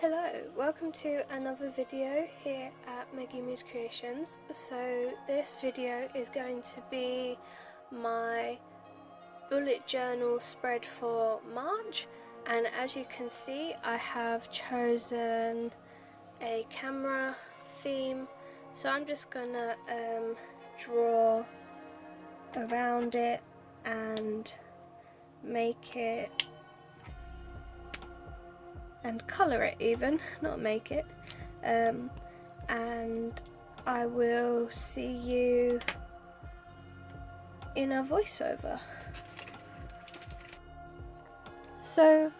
Hello, welcome to another video here at Meggie Muse Creations. So this video is going to be my bullet journal spread for March, and as you can see I have chosen a camera theme, so I'm just gonna draw around it and make it and colour it even, not make it, and I will see you in a voiceover. So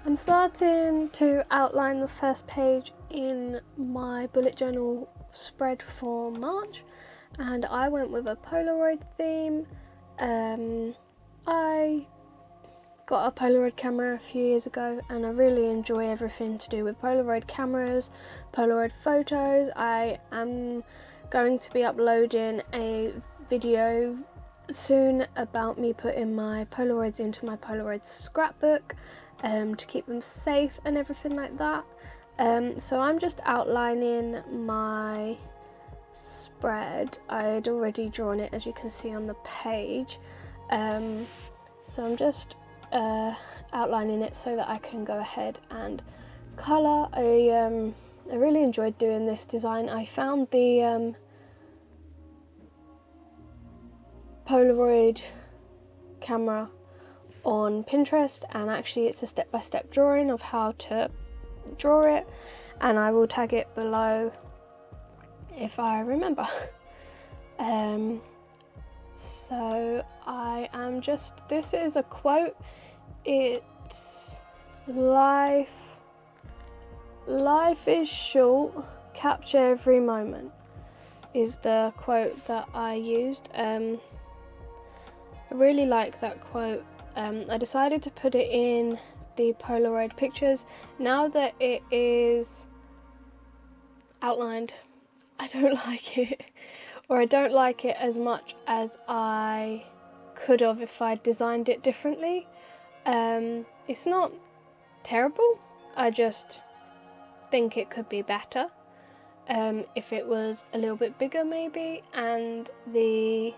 I'm starting to outline the first page in my bullet journal spread for March, and I went with a Polaroid theme. I got a Polaroid camera a few years ago and I really enjoy everything to do with Polaroid cameras, Polaroid photos. I am going to be uploading a video soon about me putting my Polaroids into my Polaroid scrapbook to keep them safe and everything like that. So I'm just outlining my spread. I had already drawn it, as you can see on the page, so I'm just outlining it so that I can go ahead and colour. I really enjoyed doing this design. I found the Polaroid camera on Pinterest, and actually it's a step-by-step drawing of how to draw it, and I will tag it below if I remember. So I am just, this is a quote. It's life is short, capture every moment, is the quote that I used. I really like that quote. I decided to put it in the Polaroid pictures. Now that it is outlined, I don't like it, or I don't like it as much as I could have if I designed it differently. It's not terrible, I just think it could be better if it was a little bit bigger maybe, and the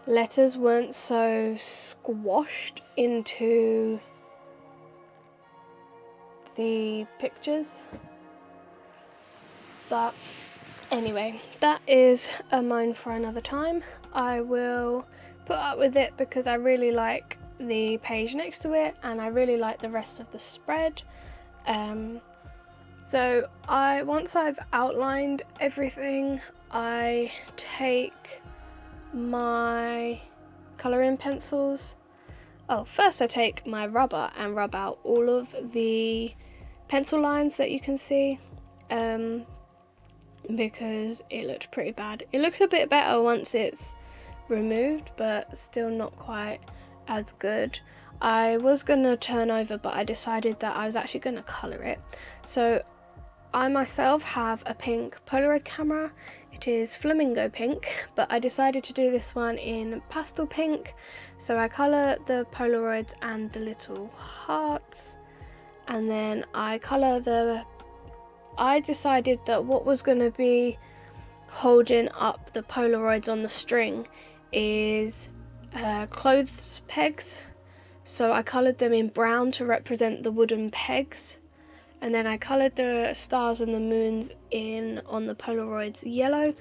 letters weren't so squashed into the pictures. But anyway, that is a moan for another time. I will put up with it because I really like the page next to it and I really like the rest of the spread. So once I've outlined everything, I take my colouring pencils. First I take my rubber and rub out all of the pencil lines that you can see, because it looked pretty bad. It looks a bit better once it's removed, but still not quite as good. I was gonna turn over, but I decided that I was actually gonna colour it. So I myself have a pink Polaroid camera. It is flamingo pink, but I decided to do this one in pastel pink. So I colour the Polaroids and the little hearts, and then I decided that what was going to be holding up the Polaroids on the string is clothes pegs. So I coloured them in brown to represent the wooden pegs, and then I coloured the stars and the moons in on the Polaroids yellow,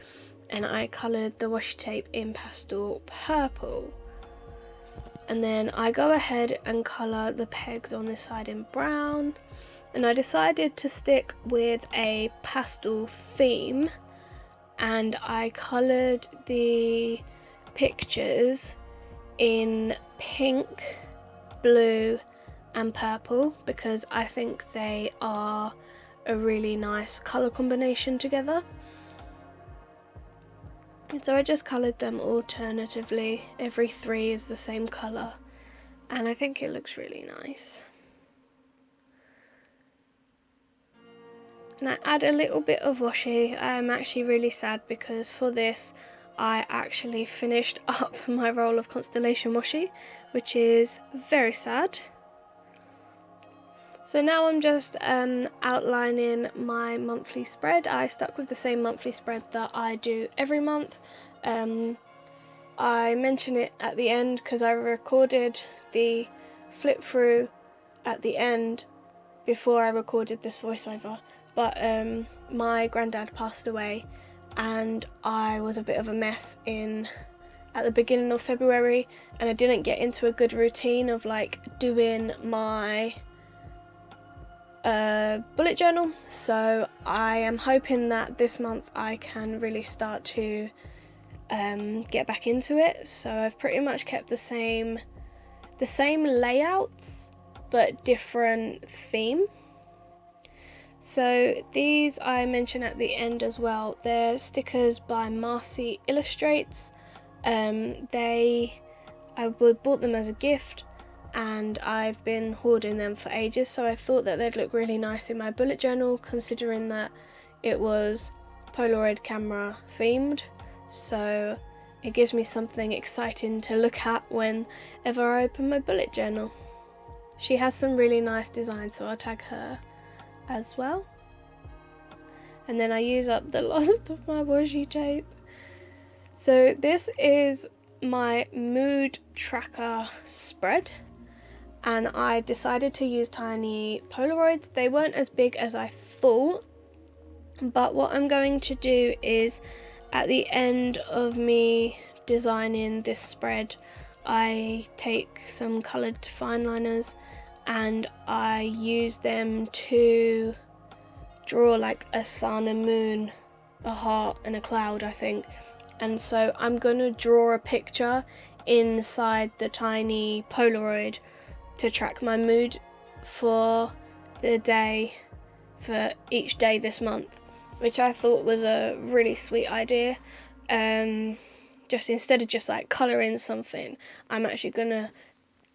and I coloured the washi tape in pastel purple. And then I go ahead and colour the pegs on this side in brown, and I decided to stick with a pastel theme, and I coloured the pictures in pink, blue and purple because I think they are a really nice colour combination together. And so I just coloured them alternatively. Every three is the same colour, and I think it looks really nice. And I add a little bit of washi. I'm actually really sad because for this I actually finished up my roll of Constellation washi, which is very sad. So now I'm just outlining my monthly spread. I stuck with the same monthly spread that I do every month. I mention it at the end because I recorded the flip through at the end before I recorded this voiceover, but my granddad passed away and I was a bit of a mess at the beginning of February, and I didn't get into a good routine of like doing my bullet journal. So I am hoping that this month I can really start to get back into it. So I've pretty much kept the same layouts but different theme. So these I mention at the end as well. They're stickers by Marcy Illustrates. I bought them as a gift and I've been hoarding them for ages, so I thought that they'd look really nice in my bullet journal, considering that it was Polaroid camera themed. So it gives me something exciting to look at whenever I open my bullet journal. She has some really nice designs, so I'll tag her as well. And then I use up the last of my washi tape. So this is my mood tracker spread, and I decided to use tiny Polaroids. They weren't as big as I thought, but what I'm going to do is at the end of me designing this spread, I take some coloured fine liners and I use them to draw like a sun, a moon, a heart and a cloud, I think. And so I'm going to draw a picture inside the tiny Polaroid to track my mood for the day, for each day this month, which I thought was a really sweet idea. Just instead of just like colouring something, I'm actually going to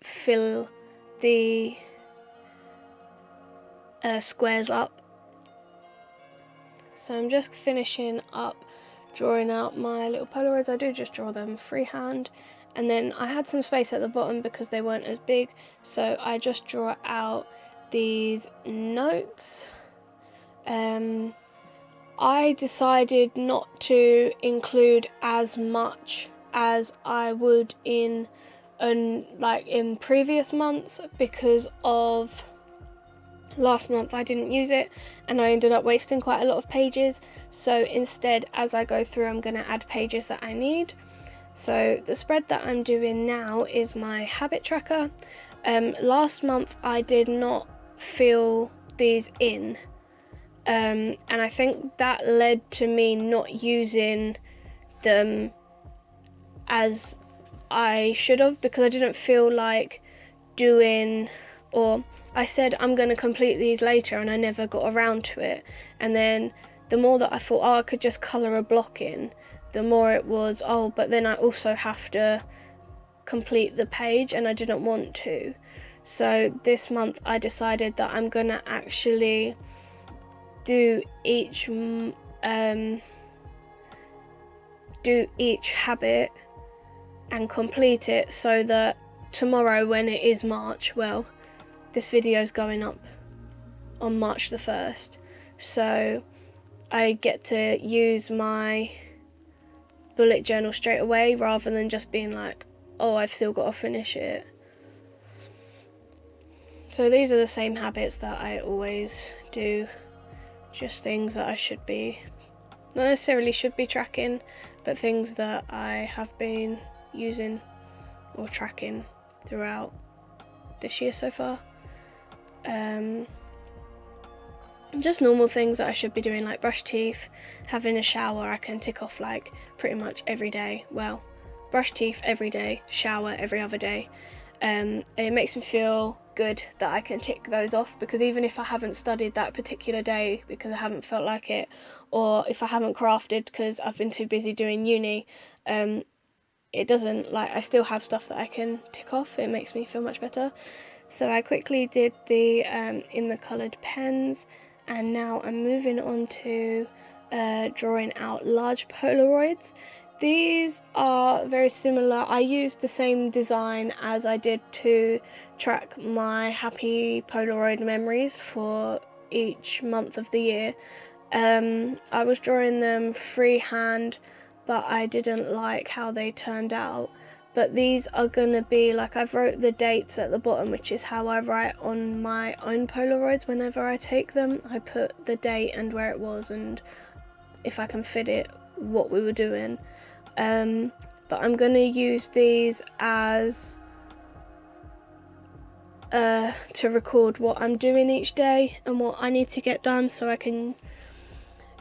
fill the squares up. So I'm just finishing up drawing out my little Polaroids. I do just draw them freehand, and then I had some space at the bottom because they weren't as big, so I just draw out these notes. I decided not to include as much as I would in previous months because of last month I didn't use it and I ended up wasting quite a lot of pages. So instead, as I go through, I'm going to add pages that I need. So the spread that I'm doing now is my habit tracker. Last month I did not fill these in, and I think that led to me not using them as I should have, because I didn't feel like doing, or I said I'm going to complete these later and I never got around to it. And then the more that I thought, oh, I could just colour a block in, the more it was, oh, but then I also have to complete the page, and I didn't want to. So this month I decided that I'm going to actually do each habit and complete it, so that tomorrow, when it is March, well, this video is going up on March the 1st, so I get to use my bullet journal straight away rather than just being like, oh, I've still got to finish it. So these are the same habits that I always do, just things that I should be, not necessarily should be tracking, but things that I have been using or tracking throughout this year so far. Just normal things that I should be doing, like brush teeth, having a shower. I can tick off like pretty much every day. Well, brush teeth every day, shower every other day, and it makes me feel good that I can tick those off, because even if I haven't studied that particular day because I haven't felt like it, or if I haven't crafted because I've been too busy doing uni, it doesn't, like, I still have stuff that I can tick off. It makes me feel much better. So I quickly did the in the coloured pens, and now I'm moving on to drawing out large Polaroids. these are very similar. I used the same design as I did to track my happy Polaroid memories for each month of the year. I was drawing them freehand, but I didn't like how they turned out. But these are gonna be like, I've wrote the dates at the bottom, which is how I write on my own Polaroids whenever I take them. I put the date and where it was, and if I can fit it, what we were doing. But I'm gonna use these as to record what I'm doing each day and what I need to get done, so I can,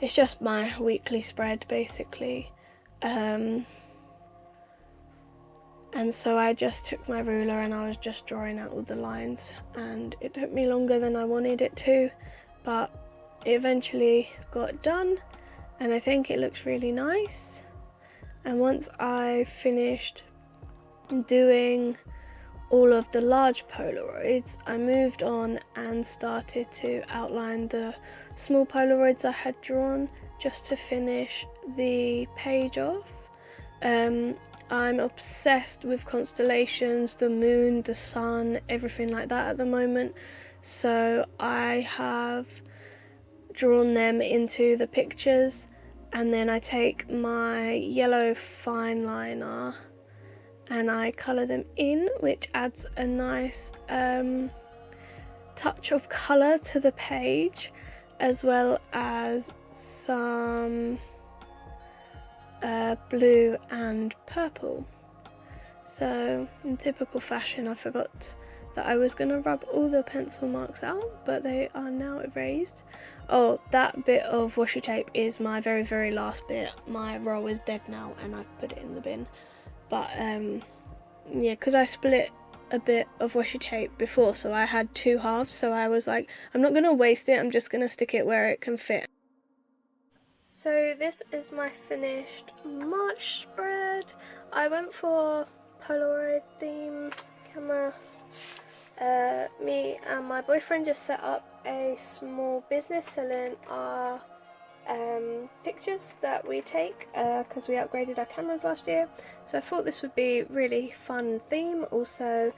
it's just my weekly spread basically. And so I just took my ruler and I was just drawing out all the lines, and it took me longer than I wanted it to, but it eventually got done, and I think it looks really nice. And once I finished doing all of the large Polaroids, I moved on and started to outline the small Polaroids I had drawn, just to finish the page off. I'm obsessed with constellations, the moon, the sun, everything like that at the moment. So I have drawn them into the pictures, and then I take my yellow fine liner and I colour them in, which adds a nice touch of colour to the page, as well as some blue and purple. So in typical fashion, I forgot that I was going to rub all the pencil marks out, but they are now erased. Oh, that bit of washi tape is my very, very last bit. My roll is dead now and I've put it in the bin. But yeah, because I split a bit of washi tape before, so I had two halves, so I was like, I'm not going to waste it, I'm just going to stick it where it can fit. So this is my finished March spread. I went for Polaroid theme camera. Me and my boyfriend just set up a small business selling our pictures that we take, because we upgraded our cameras last year. So I thought this would be a really fun theme. Also,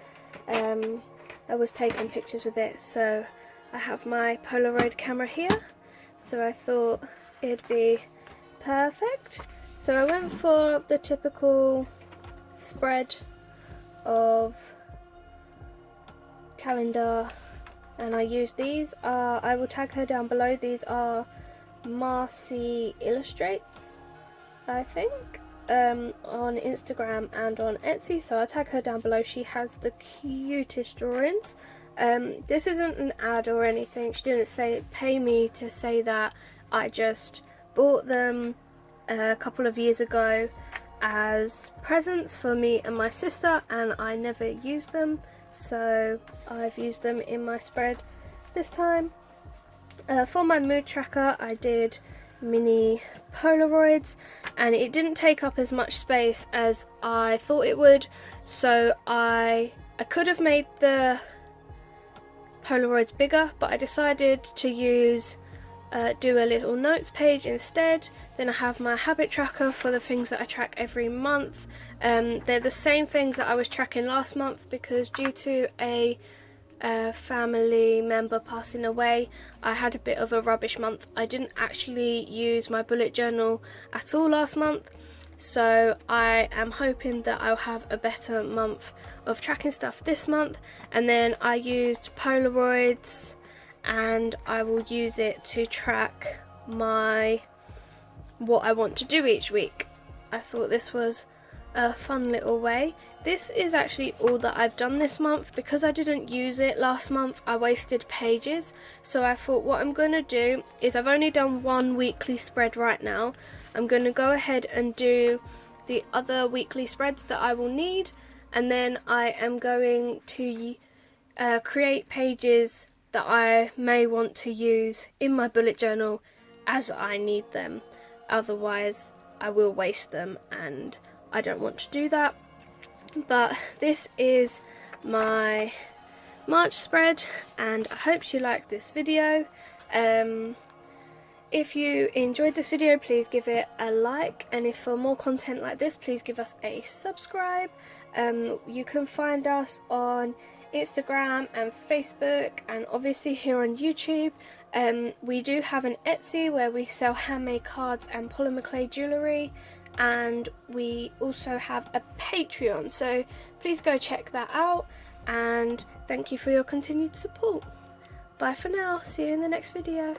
I was taking pictures with it, so I have my Polaroid camera here. So I thought it'd be perfect. So I went for the typical spread of calendar, and I used these. I will tag her down below. These are Marcy Illustrates, I think, on Instagram and on Etsy, so I'll tag her down below. She has the cutest drawings. This isn't an ad or anything. She didn't pay me to say that. I just bought them a couple of years ago as presents for me and my sister, and I never used them, so I've used them in my spread this time. For my mood tracker, I did mini Polaroids, and it didn't take up as much space as I thought it would, so I could have made the Polaroids bigger, but I decided to do a little notes page instead. Then I have my habit tracker for the things that I track every month. They're the same things that I was tracking last month, because due to a family member passing away, I had a bit of a rubbish month. I didn't actually use my bullet journal at all last month, so I am hoping that I'll have a better month of tracking stuff this month. And then I used Polaroids, and I will use it to track what I want to do each week. I thought this was a fun little way. This is actually all that I've done this month. Because I didn't use it last month, I wasted pages, so I thought what I'm going to do is, I've only done one weekly spread right now. I'm going to go ahead and do the other weekly spreads that I will need, and then I am going to create pages that I may want to use in my bullet journal as I need them. Otherwise I will waste them, and I don't want to do that. But this is my March spread, and I hope you liked this video. If you enjoyed this video, please give it a like, and if for more content like this, please give us a subscribe. You can find us on Instagram and Facebook, and obviously here on YouTube. We do have an Etsy where we sell handmade cards and polymer clay jewellery, and we also have a Patreon, so please go check that out, and thank you for your continued support. Bye for now, see you in the next video.